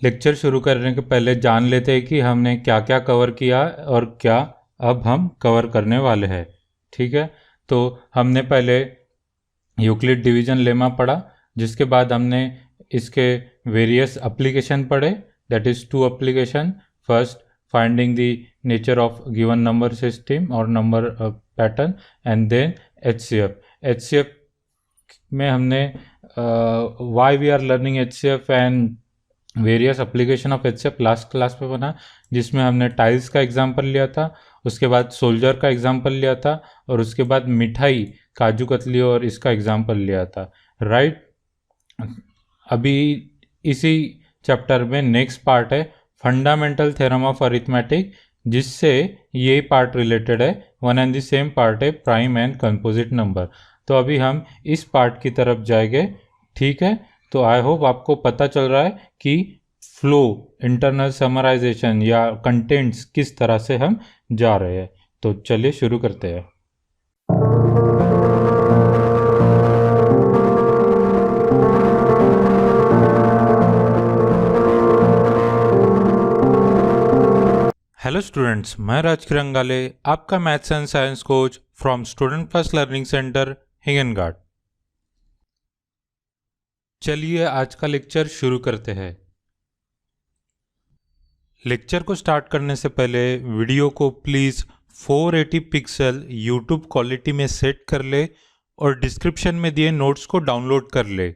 Lecture शुरू करने के पहले जान लेते हैं कि हमने क्या क्या कवर किया और क्या अब हम कवर करने वाले हैं। ठीक है, तो हमने पहले यूक्लिड डिवीजन लेमा पढ़ा, जिसके बाद हमने इसके वेरियस एप्लीकेशन पढ़े, that is 2 application. First, finding the nature of given number system और number pattern, and then HCF. HCF में हमने why we are learning HCF and various application of HCF last class पे बना, जिसमें हमने tiles का example लिया था, उसके बाद सोल्जर का एग्जांपल लिया था, और उसके बाद मिठाई, काजू कतली और इसका एग्जांपल लिया था। राइट, अभी इसी चैप्टर में नेक्स्ट पार्ट है फंडामेंटल थ्योरम ऑफ अरिथमेटिक, जिससे ये पार्ट रिलेटेड है। One and the same part है प्राइम एंड कंपोजिट नंबर। तो अभी हम इस पार्ट की तरफ जाएंगे। ठीक है, तो आई होप आपको पता चल रहा है कि फ्लो, इंटरनल समराइजेशन या कंटेंट्स किस तरह से हम जा रहे हैं। तो चलिए शुरू करते हैं। हेलो स्टूडेंट्स, मैं राज किरंगाले, आपका maths and science coach from student first learning centre Hinganghat. चलिए आज का लेक्चर शुरू करते हैं। लेक्चर को स्टार्ट करने से पहले वीडियो को प्लीज़ 480 पिक्सल यूट्यूब क्वालिटी में सेट कर ले और डिस्क्रिप्शन में दिए नोट्स को डाउनलोड कर ले।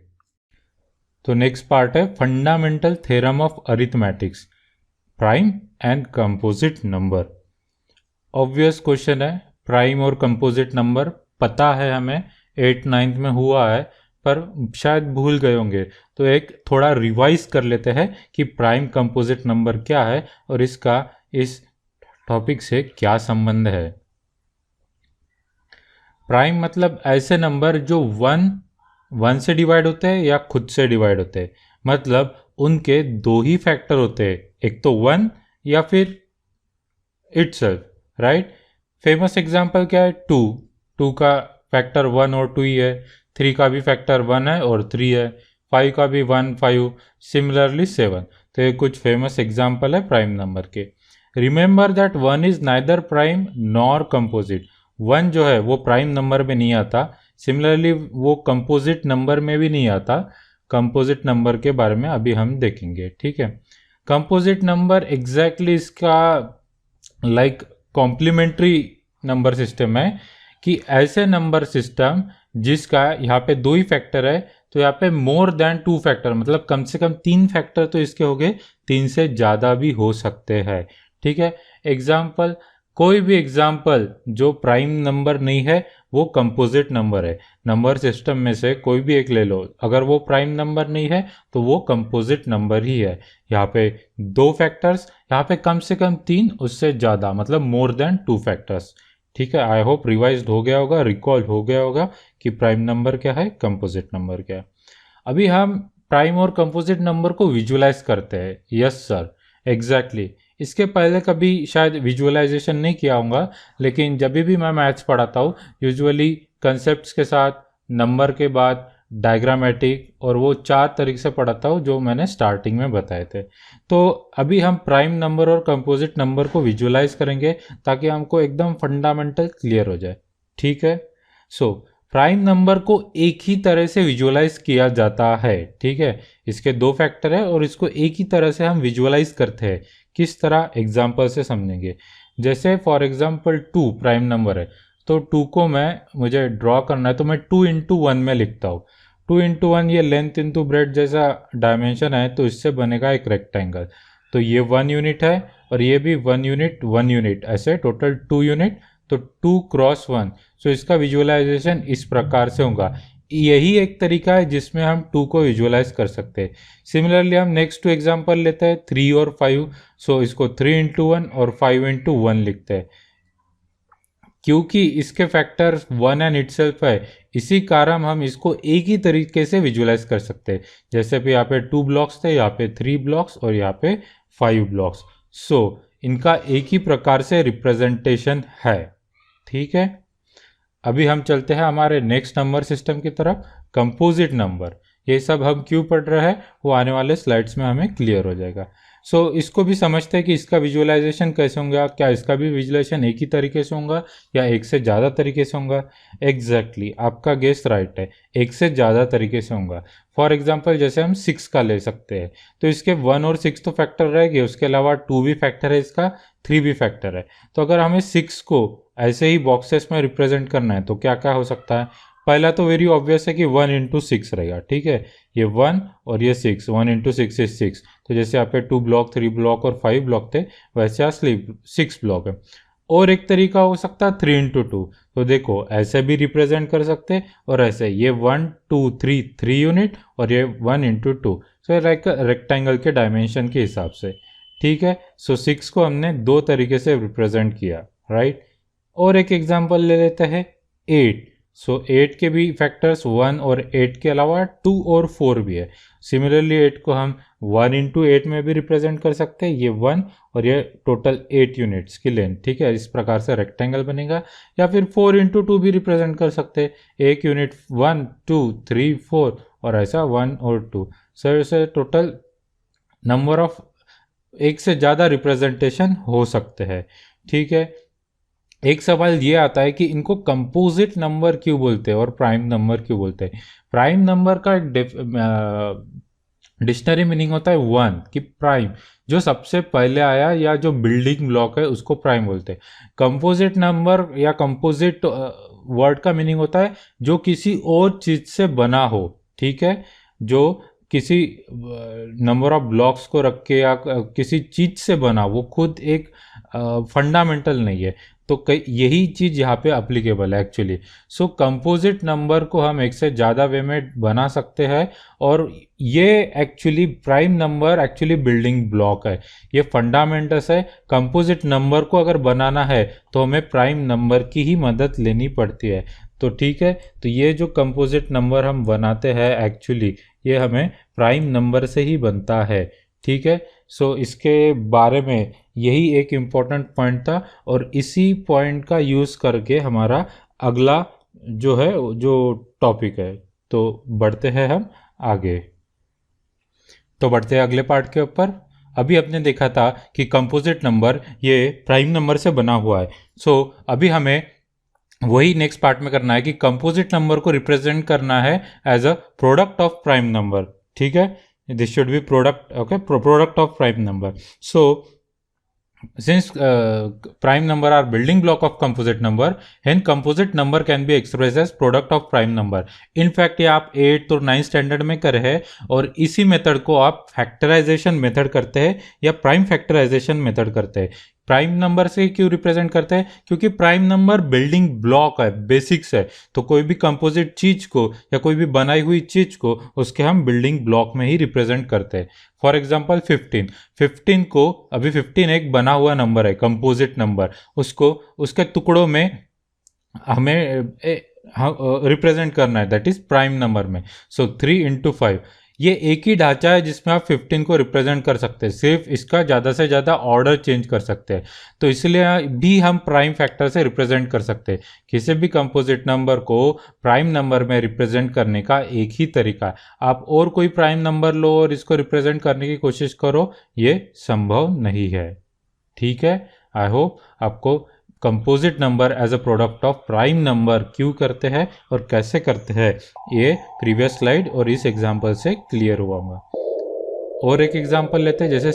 तो नेक्स्ट पार्ट है fundamental theorem of arithmetics, prime and composite number. Obvious question है, प्राइम और कंपोजिट नंबर पता है हमें, 8th 9th में हुआ है, पर शायद भूल गए होंगे। तो एक थोड़ा रिवाइज कर लेते हैं कि प्राइम कंपोजिट नंबर क्या है और इसका इस टॉपिक से क्या संबंध है। प्राइम मतलब ऐसे नंबर जो वन से डिवाइड होते हैं या खुद से डिवाइड होते हैं, मतलब उनके दो ही फैक्टर होते हैं, एक तो 1 या फिर इटसेल्फ। राइट, फेमस एग्जांपल क्या है? 2 का फैक्टर 1 और 2 ही है, 3 का भी फैक्टर 1 है और 3 है, 5 का भी 1 5, सिमिलरली 7। तो ये कुछ फेमस एग्जांपल है प्राइम नंबर के। Remember that 1 is neither prime nor composite. 1 जो है वो प्राइम नंबर में नहीं आता, सिमिलरली वो कंपोजिट नंबर में भी नहीं आता। कंपोजिट नंबर के बारे में अभी हम देखेंगे। ठीक है, कंपोजिट नंबर एग्जैक्टली इसका लाइक कॉम्प्लीमेंट्री नंबर सिस्टम है, कि ऐसे नंबर सिस्टम जिसका यहाँ पे 2 ही फैक्टर है, तो यहाँ पे मोर देन 2 फैक्टर, मतलब कम से कम 3 फैक्टर तो इसके हो गए, 3 से ज़्यादा भी हो सकते हैं। ठीक है, एग्जाम्पल, कोई भी एग्जाम्पल जो प्राइम नंबर नहीं है वो कंपोजिट नंबर है। नंबर सिस्टम में से कोई भी एक ले लो, अगर वो प्राइम नंबर नहीं है तो वो कंपोजिट नंबर ही है। यहाँ पे 2 फैक्टर्स, यहाँ पे कम से कम 3, उससे ज़्यादा, मतलब मोर देन 2 फैक्टर्स। ठीक है, आई होप रिवाइज हो गया होगा, रिकॉल हो गया होगा कि प्राइम नंबर क्या है, कंपोजिट नंबर क्या है। अभी हम प्राइम और कंपोजिट नंबर को विजुअलाइज करते हैं। Yes sir, exactly. इसके पहले कभी शायद विजुअलाइजेशन नहीं किया होगा, लेकिन जब भी मैं मैथ्स पढ़ाता हूँ यूजुअली कंसेप्ट्स के साथ, नंबर के बाद डायग्रामेटिक, और वो 4 तरीके से पढ़ाता हूँ जो मैंने स्टार्टिंग में बताए थे। तो अभी हम प्राइम नंबर और कंपोजिट नंबर को विजुअलाइज करेंगे ताकि हमको एकदम फंडामेंटल क्लियर हो जाए। ठीक है, सो प्राइम नंबर को एक ही तरह से विजुअलाइज किया जाता है। ठीक है, इसके 2 फैक्टर है और इसको एक ही तरह से हम विजुअलाइज करते हैं। किस तरह, एग्जाम्पल से समझेंगे। जैसे फॉर एग्जाम्पल 2 प्राइम नंबर है, तो 2 को मुझे ड्रॉ करना है, तो मैं 2 into 1 में लिखता हूँ। 2 into 1 ये लेंथ इंटू ब्रेड जैसा डायमेंशन है, तो इससे बनेगा एक रेक्टेंगल। तो ये 1 यूनिट है और ये भी 1 यूनिट 1 यूनिट, ऐसे टोटल 2 यूनिट, तो 2 क्रॉस 1। सो इसका विजुअलाइजेशन इस प्रकार से होगा। यही एक तरीका है जिसमें हम 2 को विजुअलाइज कर सकते हैं। सिमिलरली हम नेक्स्ट 2 एग्जाम्पल लेते हैं, 3 और 5। सो इसको 3 into 1 और 5 into 1 लिखते हैं। क्योंकि इसके फैक्टर 1 एंड इटसेल्फ है, इसी कारण हम इसको एक ही तरीके से विजुअलाइज कर सकते हैं। जैसे भी यहाँ पे 2 ब्लॉक्स थे, यहाँ पे 3 ब्लॉक्स और यहाँ पे 5 ब्लॉक्स। सो इनका एक ही प्रकार से रिप्रेजेंटेशन है। ठीक है, अभी हम चलते हैं हमारे नेक्स्ट नंबर सिस्टम की तरफ, कंपोजिट नंबर। ये सब हम क्यों पढ़ रहे हैं वो आने वाले स्लाइड्स में हमें क्लियर हो जाएगा। सो इसको भी समझते हैं कि इसका विजुअलाइजेशन कैसे होगा, क्या इसका भी विजुअलाइजेशन एक ही तरीके से होगा या एक से ज़्यादा तरीके से होगा। एग्जैक्टली आपका गेस राइट है, एक से ज़्यादा तरीके से होगा। फॉर एग्जांपल जैसे हम 6 का ले सकते हैं, तो इसके 1 और 6 तो फैक्टर रहेंगे, उसके अलावा 2 भी फैक्टर है, इसका 3 भी फैक्टर है। तो अगर हमें 6 को ऐसे ही बॉक्सेस में रिप्रेजेंट करना है तो क्या क्या हो सकता है। पहला तो वेरी ऑब्वियस है कि 1 इंटू 6 रहेगा, ठीक है। ये 1 और ये 6, 1 इंटू 6 इज 6। तो जैसे यहाँ पे 2 ब्लॉक, 3 ब्लॉक और 5 ब्लॉक थे, वैसे असली 6 ब्लॉक है। और एक तरीका हो सकता है 3 इंटू 2। तो देखो ऐसे भी रिप्रेजेंट कर सकते हैं और ऐसे, ये 1 2 3 3 यूनिट और ये 1 इंटू 2। सो लाइक रेक्टेंगल के डायमेंशन के हिसाब से, ठीक है। सो 6 को हमने दो तरीके से रिप्रेजेंट किया, राइट। और एक एग्जांपल ले लेते हैं 8। सो 8 के भी फैक्टर्स 1 और 8 के अलावा 2 और 4 भी है। सिमिलरली 8 को हम 1 इंटू 8 में भी रिप्रेजेंट कर सकते हैं, ये 1 और ये टोटल 8 यूनिट्स की लेंथ, ठीक है। इस प्रकार से रेक्टेंगल बनेगा। या फिर 4 इंटू 2 भी रिप्रेजेंट कर सकते हैं, एक यूनिट 1 2 3 4 और ऐसा 1 और 2। सो इसे टोटल नंबर ऑफ एक से ज़्यादा रिप्रेजेंटेशन हो सकते हैं, ठीक है। एक सवाल ये आता है कि इनको कंपोजिट नंबर क्यों बोलते हैं और प्राइम नंबर क्यों बोलते हैं। प्राइम नंबर का डिक्शनरी मीनिंग होता है 1, कि प्राइम जो सबसे पहले आया या जो बिल्डिंग ब्लॉक है उसको प्राइम बोलते हैं। कंपोजिट नंबर या कंपोजिट वर्ड का मीनिंग होता है जो किसी और चीज से बना हो, ठीक है। जो किसी नंबर ऑफ ब्लॉक्स को रख के या किसी चीज से बना, वो खुद एक फंडामेंटल नहीं है। तो कई यही चीज़ यहाँ पे अप्लीकेबल है एक्चुअली। सो कंपोजिट नंबर को हम एक से ज़्यादा वे में बना सकते हैं और ये actually prime number actually building block है, ये फंडामेंटल्स है। कंपोजिट नंबर को अगर बनाना है तो हमें प्राइम नंबर की ही मदद लेनी पड़ती है। तो ठीक है, तो ये जो कंपोजिट नंबर हम बनाते हैं एक्चुअली ये हमें प्राइम नंबर से ही बनता है, ठीक है। सो इसके बारे में यही एक इम्पॉर्टेंट पॉइंट था और इसी पॉइंट का यूज़ करके हमारा अगला जो है जो टॉपिक है, तो बढ़ते हैं हम आगे। तो बढ़ते हैं अगले पार्ट के ऊपर। अभी आपने देखा था कि कंपोजिट नंबर ये प्राइम नंबर से बना हुआ है। सो अभी हमें वही नेक्स्ट पार्ट में करना है कि कंपोजिट नंबर को रिप्रेजेंट करना है as a product of prime number, ठीक है। This should be product, okay, product of prime number. So since prime number are building block of composite number, hence composite number can be expressed as product of prime number. in fact ये आप 8th और 9th standard में करे हैं और इसी method को आप फैक्टराइजेशन मेथड करते हैं या प्राइम फैक्टराइजेशन मेथड करते हैं। प्राइम नंबर से क्यों रिप्रेजेंट करते हैं, क्योंकि प्राइम नंबर बिल्डिंग ब्लॉक है, बेसिक्स है। तो कोई भी कंपोजिट चीज को या कोई भी बनाई हुई चीज को उसके हम बिल्डिंग ब्लॉक में ही रिप्रेजेंट करते हैं। फॉर एग्जाम्पल 15 को, अभी 15 एक बना हुआ नंबर है, कंपोजिट नंबर, उसको उसके टुकड़ों में हमें रिप्रेजेंट करना है, दैट इज प्राइम नंबर में। सो 3 इंटू 5 ये एक ही ढांचा है जिसमें आप 15 को रिप्रेजेंट कर सकते हैं, सिर्फ इसका ज़्यादा से ज़्यादा ऑर्डर चेंज कर सकते हैं। तो इसलिए भी हम प्राइम फैक्टर से रिप्रेजेंट कर सकते हैं। किसी भी कंपोजिट नंबर को प्राइम नंबर में रिप्रेजेंट करने का एक ही तरीका है। आप और कोई प्राइम नंबर लो और इसको रिप्रेजेंट करने की कोशिश करो, ये संभव नहीं है, ठीक है। आई होप आपको composite number as a product of prime number क्यों करते हैं और कैसे करते हैं ये प्रीवियस स्लाइड और इस एग्जांपल से क्लियर हुआ होगा। और एक एग्जांपल लेते हैं, जैसे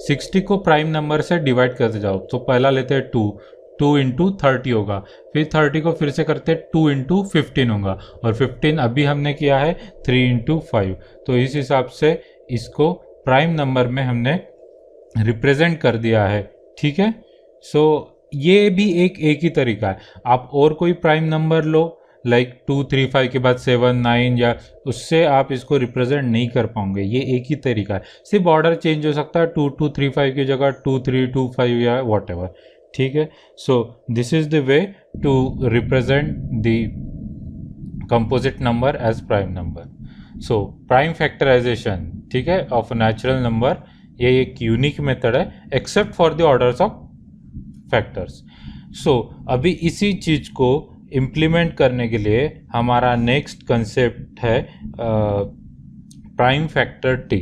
60 को प्राइम नंबर से डिवाइड करते जाओ। तो पहला लेते हैं 2 इंटू 30 होगा, फिर 30 को फिर से करते हैं 2 इंटू 15 होगा, और 15 अभी हमने किया है 3 इंटू 5। तो इस हिसाब से इसको प्राइम नंबर में हमने रिप्रेजेंट कर दिया है, ठीक है। सो ये भी एक ही तरीका है। आप और कोई प्राइम नंबर लो, लाइक 2 3 5 के बाद 7 9, या उससे आप इसको रिप्रेजेंट नहीं कर पाओगे। ये एक ही तरीका है, सिर्फ ऑर्डर चेंज हो सकता है, 2 2 3 5 की जगह 2 3 2 5 या वॉट एवर, ठीक है। So this is the way to represent the composite number as prime number. So prime factorization, ठीक है, ऑफ नेचुरल नंबर, ये एक यूनिक मेथड है except for the orders of factors. So अभी इसी चीज को इम्प्लीमेंट करने के लिए हमारा नेक्स्ट कंसेप्ट है प्राइम फैक्टर टी,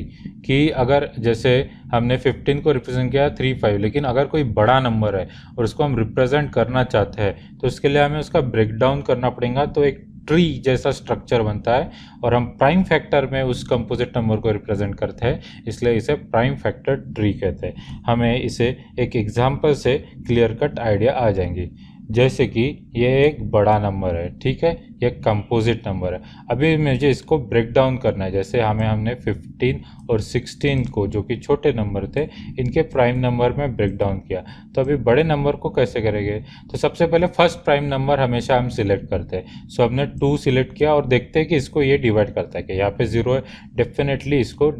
कि अगर जैसे हमने 15 को रिप्रेजेंट किया 3 5, लेकिन अगर कोई बड़ा नंबर है और उसको हम रिप्रेजेंट करना चाहते हैं तो उसके लिए हमें उसका ब्रेक डाउन करना पड़ेगा, तो एक ट्री जैसा स्ट्रक्चर बनता है और हम प्राइम फैक्टर में उस कंपोजिट नंबर को रिप्रेजेंट करते हैं, इसलिए इसे प्राइम फैक्टर ट्री कहते हैं। हमें इसे एक एग्जांपल से क्लियर कट आइडिया आ जाएंगी। जैसे कि ये एक बड़ा नंबर है, ठीक है, ये कंपोजिट नंबर है। अभी मुझे इसको ब्रेक डाउन करना है, जैसे हमने 15 और 16 को, जो कि छोटे नंबर थे, इनके प्राइम नंबर में ब्रेक डाउन किया। तो अभी बड़े नंबर को कैसे करेंगे? तो सबसे पहले फर्स्ट प्राइम नंबर हमेशा हम सिलेक्ट करते हैं। सो हमने 2 सिलेक्ट किया और देखते हैं कि इसको ये डिवाइड करता है कि यहाँ पे 0 है, डेफिनेटली इसको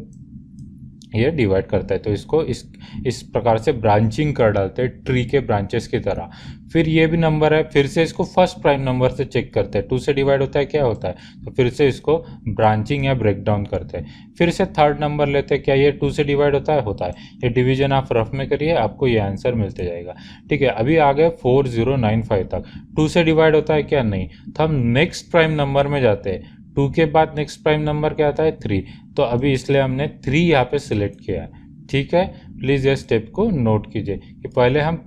ये डिवाइड करता है। तो इसको इस प्रकार से ब्रांचिंग कर डालते हैं ट्री के ब्रांचेस की तरह। फिर ये भी नंबर है, फिर से इसको फर्स्ट प्राइम नंबर से चेक करते हैं, 2 से डिवाइड होता है क्या होता है, तो फिर से इसको ब्रांचिंग या ब्रेक डाउन करते हैं। फिर से थर्ड नंबर लेते हैं, क्या ये 2 से डिवाइड होता है, होता है। ये डिवीजन आप रफ में करिए, आपको ये आंसर मिलते जाएगा। ठीक है, अभी आ गए 4095 तक, 2 से डिवाइड होता है क्या, नहीं, तो हम नेक्स्ट प्राइम नंबर में जाते हैं। 2 के बाद नेक्स्ट प्राइम नंबर क्या आता है, 3, तो अभी इसलिए हमने 3 यहाँ पे सिलेक्ट किया है। ठीक है, प्लीज़ ये स्टेप को नोट कीजिए कि पहले हम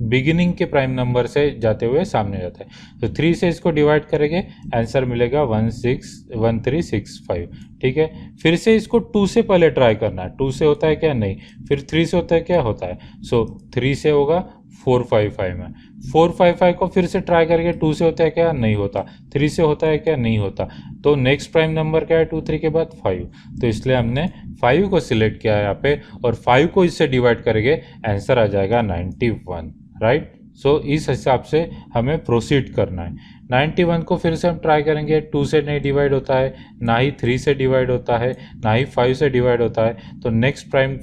बिगिनिंग के प्राइम नंबर से जाते हुए सामने जाते हैं। तो 3 से इसको डिवाइड करेंगे, आंसर मिलेगा 1365। ठीक है, फिर से इसको 2 से पहले ट्राई करना है, 2 से होता है क्या, नहीं, फिर 3 से होता है क्या, होता है। सो 3 से होगा 455 में, 455 को फिर से ट्राई करके 2 से होता है क्या, नहीं होता, 3 से होता है क्या, नहीं होता। तो नेक्स्ट प्राइम नंबर क्या है 2 3 के बाद, 5, तो इसलिए हमने 5 को सिलेक्ट किया है यहाँ पे और 5 को इससे डिवाइड करेंगे, आंसर आ जाएगा 91, राइट। सो इस हिसाब से हमें प्रोसीड करना है। 91 को फिर से हम ट्राई करेंगे, 2 से नहीं डिवाइड होता है, ना ही 3 से डिवाइड होता है, ना ही 5 से डिवाइड होता है, तो नेक्स्ट प्राइम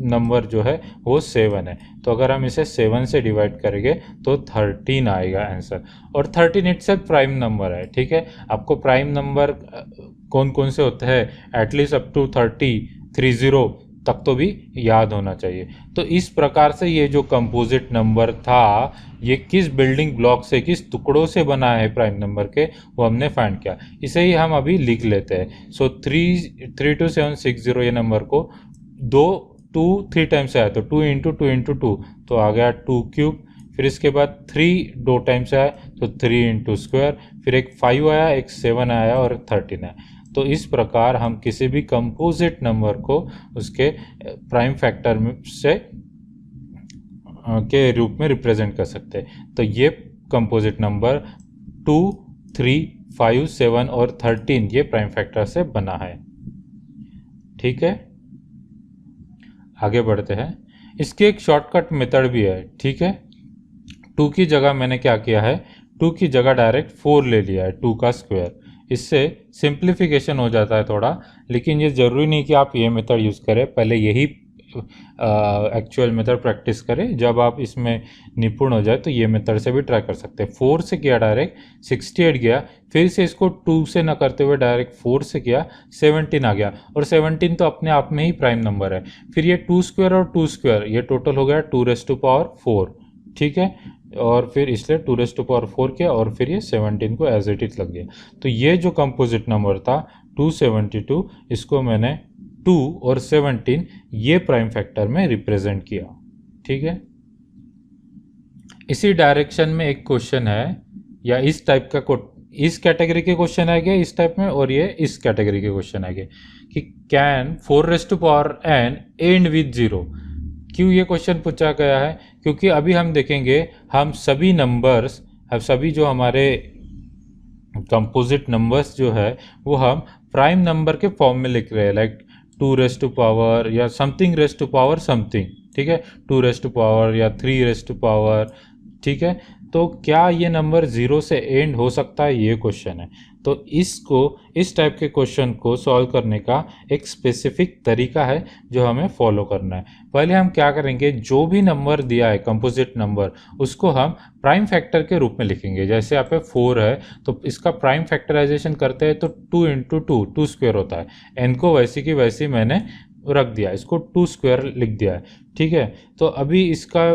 नंबर जो है वो 7 है। तो अगर हम इसे 7 से डिवाइड करेंगे तो 13 आएगा आंसर, और 13 इटसेल्फ प्राइम नंबर है। ठीक है, आपको प्राइम नंबर कौन कौन से होते हैं एटलीस्ट अप टू 30 तक तो भी याद होना चाहिए। तो इस प्रकार से ये जो कंपोजिट नंबर था, ये किस बिल्डिंग ब्लॉक से, किस टुकड़ों से बना है प्राइम नंबर के, वो हमने फाइंड किया। इसे ही हम अभी लिख लेते हैं। सो 32760 ये नंबर को 2 3 टाइम्स आया, तो 2 इंटू 2 इंटू 2, तो आ गया 2 क्यूब। फिर इसके बाद 3 2 टाइम्स आया, तो 3 इंटू स्क्वायर, फिर एक 5 आया, एक 7 आया और 13 आया। तो इस प्रकार हम किसी भी कंपोजिट नंबर को उसके प्राइम फैक्टर में से के रूप में रिप्रेजेंट कर सकते हैं। तो ये कंपोजिट नंबर 2 3 5 7 और 13 ये प्राइम फैक्टर से बना है। ठीक है, आगे बढ़ते हैं। इसकी एक शॉर्टकट मेथड भी है। ठीक है, 2 की जगह मैंने क्या किया है, 2 की जगह डायरेक्ट 4 ले लिया है, 2 का स्क्वायर। इससे सिंप्लीफिकेशन हो जाता है थोड़ा, लेकिन ये ज़रूरी नहीं कि आप ये मेथड यूज़ करें, पहले यही एक्चुअल मेथड प्रैक्टिस करें। जब आप इसमें निपुण हो जाए तो ये मेथड से भी ट्राई कर सकते हैं। 4 से किया डायरेक्ट 68 गया, फिर से इसको 2 से ना करते हुए डायरेक्ट 4 से किया, 17 आ गया, और 17 तो अपने आप में ही प्राइम नंबर है। फिर ये 2 स्क्वायर और 2 स्क्वायर, ये टोटल हो गया 2⁴। ठीक है, और फिर इसलिए 2⁴ किया और फिर ये 17 को एज इट इज लग गया। तो ये जो कंपोजिट नंबर था 272, इसको मैंने 2 और 17 ये प्राइम फैक्टर में रिप्रेजेंट किया। ठीक है, इसी डायरेक्शन में एक क्वेश्चन है, या इस टाइप का इस कैटेगरी के क्वेश्चन आएंगे इस टाइप में, और ये इस कैटेगरी के क्वेश्चन आएंगे कि कैन 4⁴n एंड विद 0। क्यों ये क्वेश्चन पूछा गया है? क्योंकि अभी हम देखेंगे, हम सभी नंबर्स, सभी जो हमारे कंपोजिट नंबर्स जो है वो हम प्राइम नंबर के फॉर्म में लिख रहे हैं, लाइक 2 या समथिंग समथिंग। ठीक है, 2 या 3 ठीक है, तो क्या ये नंबर 0 से एंड हो सकता है, ये क्वेश्चन है। तो इस टाइप के क्वेश्चन को सॉल्व करने का एक स्पेसिफिक तरीका है जो हमें फॉलो करना है। पहले हम क्या करेंगे, जो भी नंबर दिया है कंपोजिट नंबर, उसको हम प्राइम फैक्टर के रूप में लिखेंगे। जैसे यहाँ पे 4 है, तो इसका प्राइम फैक्टराइजेशन करते हैं तो 2 इंटू 2 स्क्वायर होता है। एन को वैसी की वैसी मैंने रख दिया, इसको 2 स्क्वायर लिख दिया है। ठीक है, तो अभी इसका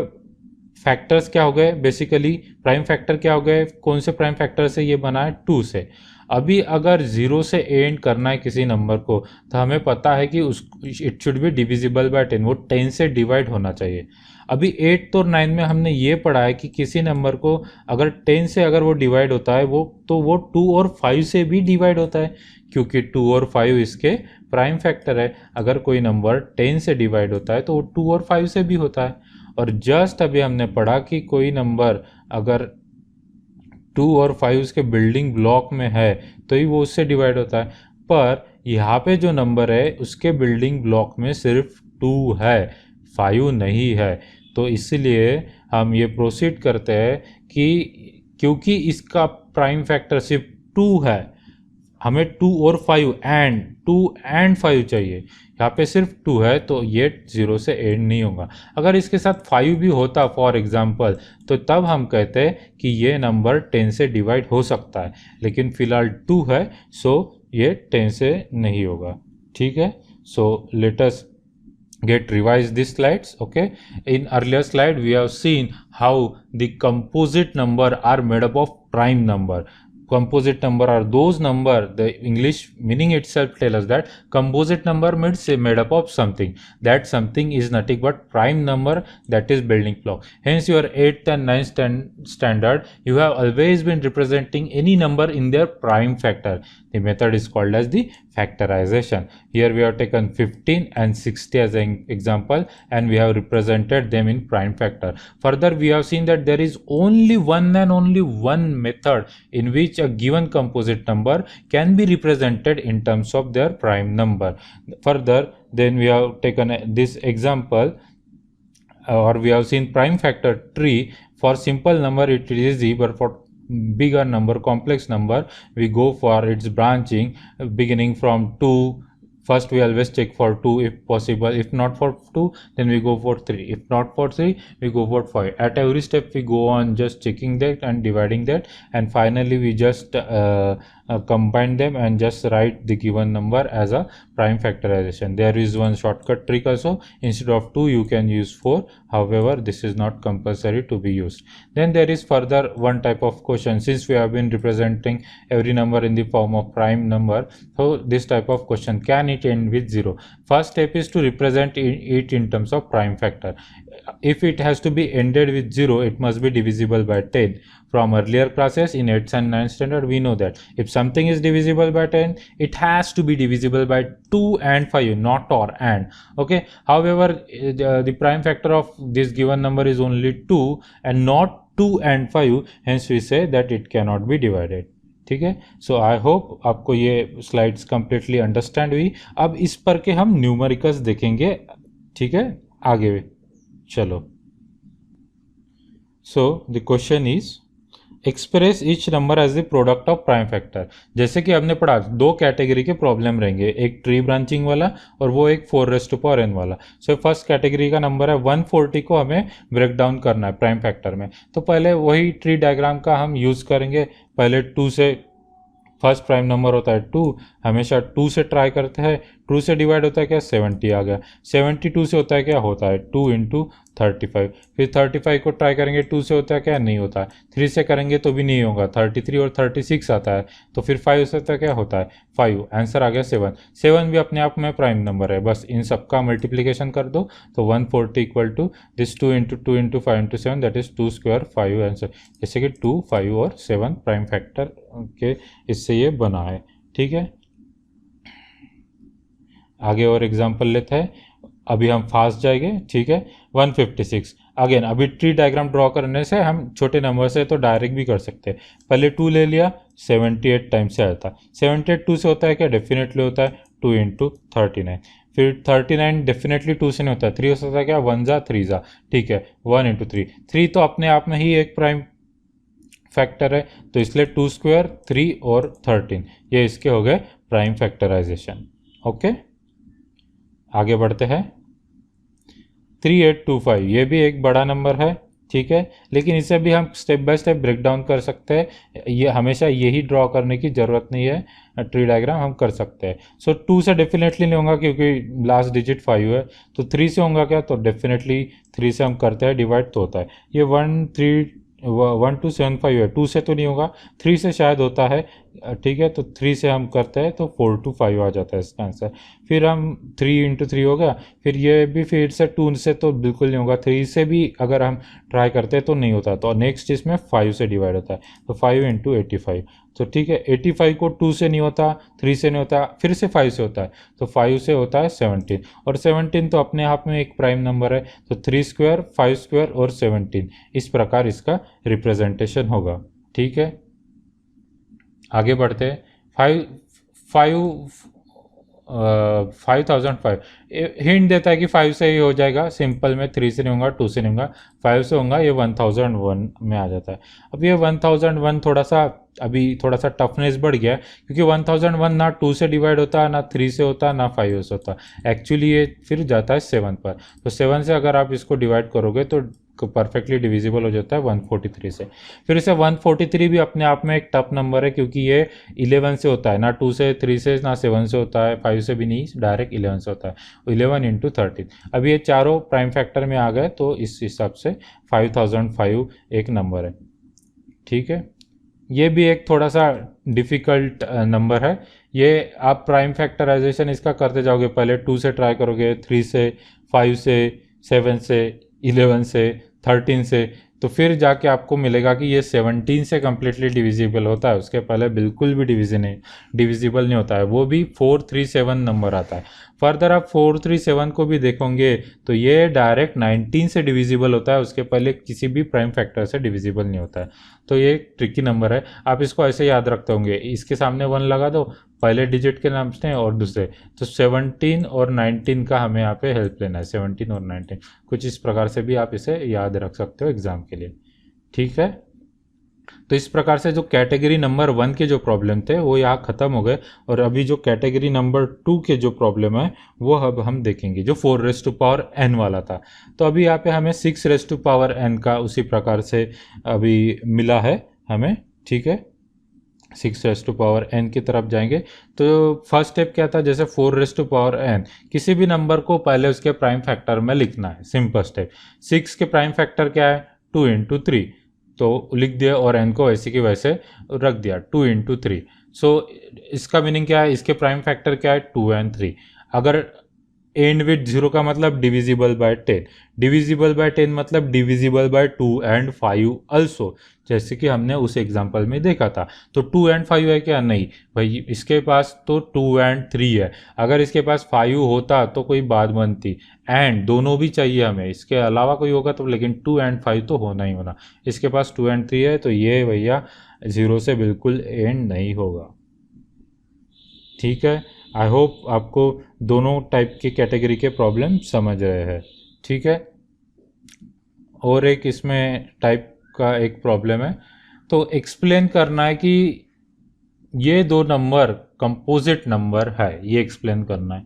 फैक्टर्स क्या हो गए, बेसिकली प्राइम फैक्टर क्या हो गए, कौन से प्राइम फैक्टर से ये बना है, 2 से। अभी अगर 0 से एंड करना है किसी नंबर को तो हमें पता है कि उस it should be divisible by 10, वो 10 से डिवाइड होना चाहिए। अभी 8th और 9th में हमने ये पढ़ा है कि किसी नंबर को अगर 10 से अगर वो डिवाइड होता है वो 2 और 5 से भी डिवाइड होता है, क्योंकि 2 और 5 इसके प्राइम फैक्टर है। अगर कोई नंबर 10 से डिवाइड होता है तो वो 2 और 5 से भी होता है। और जस्ट अभी हमने पढ़ा कि कोई नंबर अगर 2 और 5 उसके बिल्डिंग ब्लॉक में है तो ही वो उससे डिवाइड होता है, पर यहाँ पे जो नंबर है उसके बिल्डिंग ब्लॉक में सिर्फ 2 है, 5 नहीं है। तो इसलिए हम ये प्रोसीड करते हैं कि क्योंकि इसका प्राइम फैक्टर सिर्फ 2 है, हमें 2 और 5 एंड 2 एंड 5 चाहिए, यहाँ पे सिर्फ 2 है तो ये 0 से एंड नहीं होगा। अगर इसके साथ 5 भी होता फॉर एग्जांपल तो तब हम कहते हैं कि ये नंबर 10 से डिवाइड हो सकता है, लेकिन फिलहाल 2 है सो ये 10 से नहीं होगा। ठीक है, so let us get revise these slides. Okay, in earlier slide we have seen how the composite number are made up of prime number. Composite number are those number, the English meaning itself tell us that composite number means made up of something, that something is nothing but prime number, that is building block. Hence your 8th and 9th standard you have always been representing any number in their prime factor. The method is called as the factorization. Here we have taken 15 and 60 as an example and we have represented them in prime factor. Further we have seen that there is only one and only one method in which a given composite number can be represented in terms of their prime number. Further then we have taken this example or we have seen prime factor tree. For simple number it is easy, but for bigger number, complex number, we go for its branching beginning from 2. First we always check for 2 if possible, if not for 2 then we go for 3, if not for 3 we go for 5. At every step we go on just checking that and dividing that, and finally we just combine them and just write the given number as a prime factorization. There is one shortcut trick also, instead of 2 you can use 4, however this is not compulsory to be used. Then there is further one type of question, since we have been representing every number in the form of prime number, so this type of question, can it end with 0? First step is to represent it in terms of prime factor. If it has to be ended with 0, it must be divisible by 10. From earlier classes in 8th and 9th standard we know that if something is divisible by 10 it has to be divisible by 2 and 5, not or and. Okay, however the prime factor of this given number is only 2 and not 2 and 5, hence we say that it cannot be divided. ठीक है, सो I hope आपको ये slides completely understand हुई। अब इस पर के हम न्यूमेरिकल्स देखेंगे। ठीक है, आगे चलो। So the question is express each number as the product of prime factor. जैसे कि हमने पढ़ा 2 कैटेगरी के प्रॉब्लम रहेंगे, एक ट्री ब्रांचिंग वाला और वो एक 4n वाला। सो फर्स्ट कैटेगरी का नंबर है 140 को हमें ब्रेक डाउन करना है प्राइम फैक्टर में। तो पहले वही ट्री डायग्राम का हम यूज़ करेंगे। पहले 2 से, फर्स्ट प्राइम नंबर होता है 2, हमेशा 2 से ट्राई करते हैं। 2 से डिवाइड होता है क्या, 70 आ गया। 72 से होता है क्या, होता है 2 इंटू 35। फिर 35 को ट्राई करेंगे, 2 से होता है क्या, नहीं होता है। 3 से करेंगे तो भी नहीं होगा, 33 और 36 आता है। तो फिर 5 से होता है क्या, होता है 5। आंसर आ गया 7। 7 भी अपने आप में प्राइम नंबर है, बस इन सबका मल्टीप्लीकेशन कर दो तो 140 equal to this 2 into 5 into 7 that is 2 square 5 answer. जैसे कि 2, 5 और 7 प्राइम फैक्टर के इससे ये बना है। ठीक है, आगे और एग्जांपल लेते हैं। अभी हम फास्ट जाएंगे। ठीक है, 156 अगेन। अभी ट्री डायग्राम ड्रॉ करने से हम छोटे नंबर से तो डायरेक्ट भी कर सकते हैं। पहले 2 ले लिया, 78 टाइम से आता है। 78 2 से होता है क्या, डेफिनेटली होता है 2 इंटू 39। फिर 39 डेफिनेटली 2 से नहीं होता है, 3 से होता है क्या, 1 जा 3 जा। ठीक है, 1 इंटू 3। 3 तो अपने आप में ही एक प्राइम फैक्टर है, तो इसलिए 2 स्क्वायर 3 और 13 ये इसके हो गए प्राइम फैक्टराइजेशन। ओके, आगे बढ़ते हैं। 3825 ये भी एक बड़ा नंबर है। ठीक है, लेकिन इसे भी हम step by step break down कर सकते हैं। ये हमेशा यही ड्रॉ करने की ज़रूरत नहीं है, ट्री डायग्राम हम कर सकते हैं। सो 2 से डेफिनेटली नहीं होगा क्योंकि लास्ट डिजिट 5 है। तो 3 से होगा क्या, तो डेफिनेटली 3 से हम करते हैं डिवाइड तो होता है। ये 1275 है, 2 से तो नहीं होगा, 3 से शायद होता है। ठीक है, तो 3 से हम करते हैं तो 4 to 5 आ जाता है इसका आंसर। फिर हम 3 इंटू 3 हो गया, फिर ये भी फिर से 2 से तो बिल्कुल नहीं होगा, 3 से भी अगर हम ट्राई करते हैं तो नहीं होता, तो नेक्स्ट इसमें 5 से डिवाइड होता है, तो 5 इंटू 85। तो ठीक है, 85 को 2 से नहीं होता, 3 से नहीं होता, फिर से 5 से होता है, तो 5 से होता है 17, और 17 तो अपने आप में एक प्राइम नंबर है, तो 3 स्क्वायर 5 स्क्वायर और 17, इस प्रकार इसका रिप्रेजेंटेशन होगा। ठीक है, आगे बढ़ते हैं। 5005 हिंट देता है कि 5 से ही हो जाएगा, सिंपल में 3 से नहीं होगा, 2 से नहीं होगा, 5 से होगा, ये 1001 में आ जाता है। अब ये 1001 थोड़ा सा अभी थोड़ा सा टफनेस बढ़ गया है, क्योंकि 1001 ना 2 से डिवाइड होता है, ना 3 से होता है, ना 5 से होता है, एक्चुअली ये फिर जाता है 7 पर। तो 7 से अगर आप इसको डिवाइड करोगे तो परफेक्टली डिविजिबल हो जाता है 143 से। फिर से 143 भी अपने आप में एक टफ नंबर है, क्योंकि ये 11 से होता है, ना 2 से 3 से ना 7 से होता है, 5 से भी नहीं, डायरेक्ट 11 से होता है, 11 इंटू 13। अब ये चारों प्राइम फैक्टर में आ गए, तो इस हिसाब से 5005 एक नंबर है। ठीक है, ये भी एक थोड़ा सा डिफ़िकल्ट नंबर है। ये आप प्राइम फैक्टराइजेशन इसका करते जाओगे, पहले 2 से ट्राई करोगे, 3 से, 5 से, 7 से, 11 से, 13 से, तो फिर जाके आपको मिलेगा कि ये 17 से कम्प्लीटली डिविजिबल होता है, उसके पहले बिल्कुल भी डिविजिबल नहीं होता है, वो भी 437 नंबर आता है। फर्दर आप 437 को भी देखोगे तो ये डायरेक्ट 19 से डिविजिबल होता है, उसके पहले किसी भी प्राइम फैक्टर से डिविजिबल नहीं होता है। तो ये एक ट्रिकी नंबर है, आप इसको ऐसे याद रखते होंगे, इसके सामने 1 लगा दो पहले डिजिट के नाम से और दूसरे, तो 17 और 19 का हमें यहाँ पे हेल्प लेना है, 17 और 19 कुछ इस प्रकार से भी आप इसे याद रख सकते हो एग्जाम के लिए। ठीक है, तो इस प्रकार से जो कैटेगरी नंबर 1 के जो प्रॉब्लम थे वो यहाँ ख़त्म हो गए, और अभी जो कैटेगरी नंबर 2 के जो प्रॉब्लम है वो अब हम देखेंगे, जो 4n वाला था। तो अभी यहाँ पे हमें 6n का उसी प्रकार से अभी मिला है हमें। ठीक है, 6n की तरफ जाएंगे, तो फर्स्ट स्टेप क्या था, जैसे 4n, किसी भी नंबर को पहले उसके प्राइम फैक्टर में लिखना है, सिंपल स्टेप। 6 के प्राइम फैक्टर क्या है, 2 इंटू 3, तो लिख दिया, और n को वैसे की वैसे रख दिया, 2 इंटू 3। सो इसका मीनिंग क्या है, इसके प्राइम फैक्टर क्या है, 2 एंड 3। अगर एंड विथ 0 का मतलब डिविजिबल बाय 10, डिविजिबल बाय 10 मतलब डिविजिबल बाय 2 एंड 5 अल्सो, जैसे कि हमने उस एग्जांपल में देखा था। तो 2 एंड 5 है क्या, नहीं भाई, इसके पास तो 2 एंड 3 है। अगर इसके पास 5 होता तो कोई बात बनती, एंड दोनों भी चाहिए हमें, इसके अलावा कोई होगा तो, लेकिन 2 एंड 5 तो होना ही होना। इसके पास 2 एंड 3 है, तो ये भैया 0 से बिल्कुल एंड नहीं होगा। ठीक है, आई होप आपको दोनों टाइप की कैटेगरी के प्रॉब्लम समझ रहे हैं। ठीक है, और एक इसमें टाइप का एक प्रॉब्लम है, तो एक्सप्लेन करना है कि ये दो नंबर कंपोजिट नंबर है, ये एक्सप्लेन करना है।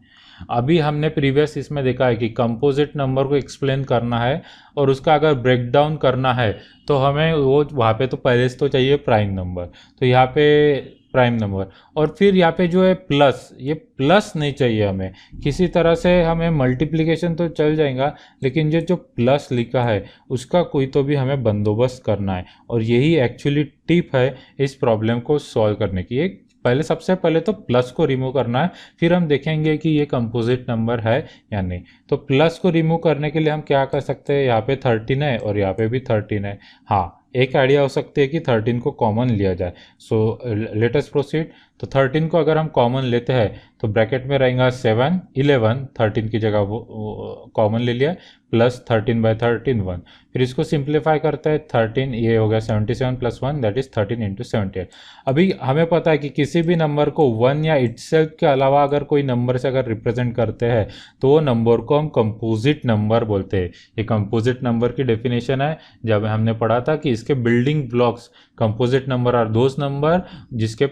अभी हमने प्रीवियस इसमें देखा है कि कंपोजिट नंबर को एक्सप्लेन करना है, और उसका अगर ब्रेक डाउन करना है तो हमें वो वहाँ पे तो पहले से तो चाहिए प्राइम नंबर, तो यहाँ पे प्राइम नंबर, और फिर यहाँ पे जो है प्लस, ये प्लस नहीं चाहिए हमें, किसी तरह से हमें मल्टीप्लिकेशन तो चल जाएगा, लेकिन ये जो प्लस लिखा है उसका कोई तो भी हमें बंदोबस्त करना है, और यही एक्चुअली टिप है इस प्रॉब्लम को सॉल्व करने की। एक पहले सबसे पहले तो प्लस को रिमूव करना है, फिर हम देखेंगे कि ये कंपोजिट नंबर है या नहीं। तो प्लस को रिमूव करने के लिए हम क्या कर सकते हैं, यहाँ पे 13 है और यहाँ पे भी 13 है। हाँ, एक आइडिया हो सकती है कि 13 को कॉमन लिया जाए। So let us proceed. तो 13 को अगर हम कॉमन लेते हैं तो ब्रैकेट में रहेगा 7, 11, 13 की जगह वो कॉमन ले लिया, प्लस 13/13 1। फिर इसको सिंप्लीफाई करते हैं, 13 ये हो गया 77 प्लस 1 दैट इज 13 इंटू 78। अभी हमें पता है कि किसी भी नंबर को 1 या इटसेल्फ के अलावा अगर कोई नंबर से अगर रिप्रेजेंट करते हैं तो वो नंबर को हम कंपोजिट नंबर बोलते हैं। ये कंपोजिट नंबर की डेफिनेशन है, जब हमने पढ़ा था कि इसके building blocks, composite number are those number जिसके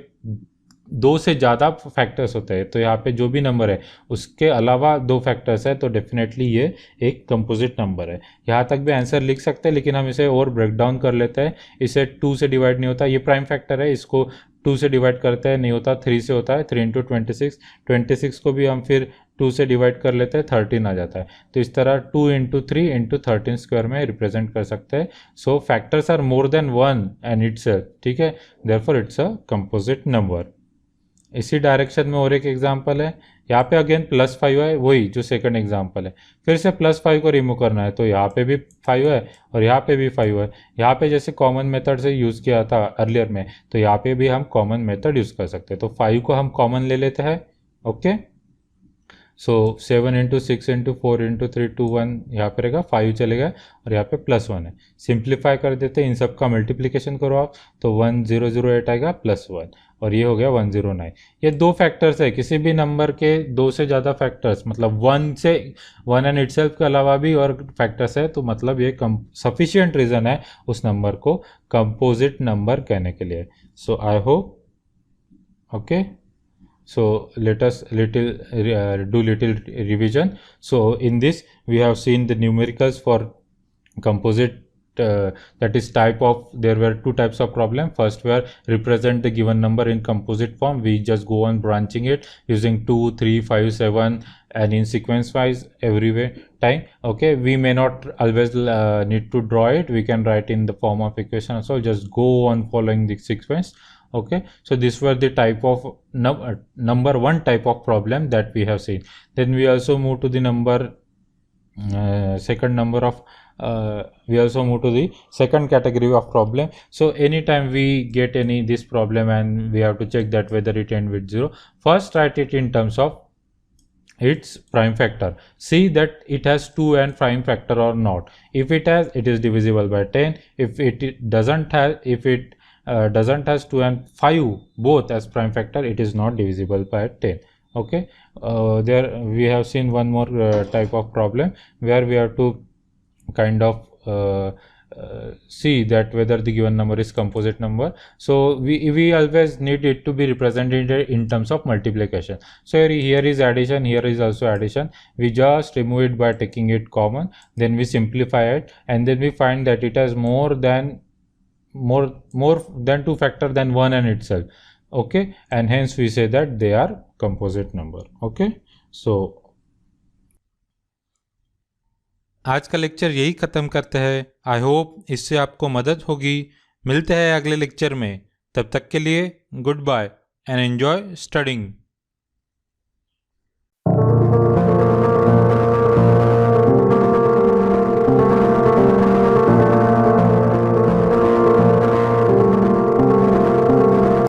2 से ज़्यादा फैक्टर्स होते हैं। तो यहाँ पे जो भी नंबर है उसके अलावा 2 फैक्टर्स है, तो डेफिनेटली ये एक कंपोजिट नंबर है। यहाँ तक भी आंसर लिख सकते हैं, लेकिन हम इसे और ब्रेक डाउन कर लेते हैं। इसे 2 से डिवाइड नहीं होता, ये प्राइम फैक्टर है, इसको 2 से डिवाइड करते हैं नहीं होता, 3 से होता है, 3 इंटू 26। 26 को भी हम फिर 2 से डिवाइड कर लेते हैं 13 आ जाता है। तो इस तरह 2 इंटू 3 इंटू 13 स्क्वायर में रिप्रेजेंट कर सकते हैं। So factors are more than 1 and itself, ठीक है, therefore it's a composite number. इसी डायरेक्शन में और एक एग्जांपल है, यहाँ पे अगेन +5 है, वही जो सेकंड एग्जांपल है। फिर से +5 को रिमूव करना है, तो यहाँ पे भी 5 है और यहाँ पे भी 5 है। यहाँ पे जैसे कॉमन मेथड से यूज़ किया था अर्लियर में, तो यहाँ पे भी हम कॉमन मेथड यूज़ कर सकते हैं। तो 5 को हम कॉमन ले लेते हैं। ओके, सो 7 इंटू 6 इंटू 4 इंटू 3 2 1 यहाँ पे रहेगा, 5 चलेगा और यहाँ पे +1 है। सिंप्लीफाई कर देते हैं, इन सब का मल्टीप्लिकेशन करो आप, तो 1008 आएगा +1 और ये हो गया 109। ये दो फैक्टर्स है, किसी भी नंबर के दो से ज़्यादा फैक्टर्स, मतलब 1 एंड इटसेल्फ के अलावा भी और फैक्टर्स है, तो मतलब ये सफिशियंट रीज़न है उस नंबर को कंपोजिट नंबर कहने के लिए। So I hope, okay, so let us do little revision. So in this we have seen the numericals for composite, that is type of, there were two types of problem. First were represent the given number in composite form, we just go on branching it using 2 3 5 7 and in sequence wise every way time. Okay, we may not always need to draw it, we can write in the form of equation, so just go on following the sequence. Okay, so these were the type of number one type of problem that we have seen. Then we also move to the second number of we also move to the second category of problem. So anytime we get any this problem and we have to check that whether it end with 0, first write it in terms of its prime factor. See that it has 2 and prime factor or not. If it has, it is divisible by 10. If it doesn't have, if it doesn't has 2 and 5 both as prime factor, it is not divisible by 10. Okay, there we have seen one more type of problem where we have to kind of see that whether the given number is composite number. So we always need it to be represented in terms of multiplication. So here is addition, here is also addition, we just remove it by taking it common, then we simplify it, and then we find that it has more than 2 factor than 1 and itself. Okay, and hence we say that they are composite number. Okay, so आज का lecture यही ख़त्म करते हैं। I hope इससे आपको मदद होगी। मिलते हैं अगले लेक्चर में, तब तक के लिए goodbye and enjoy studying.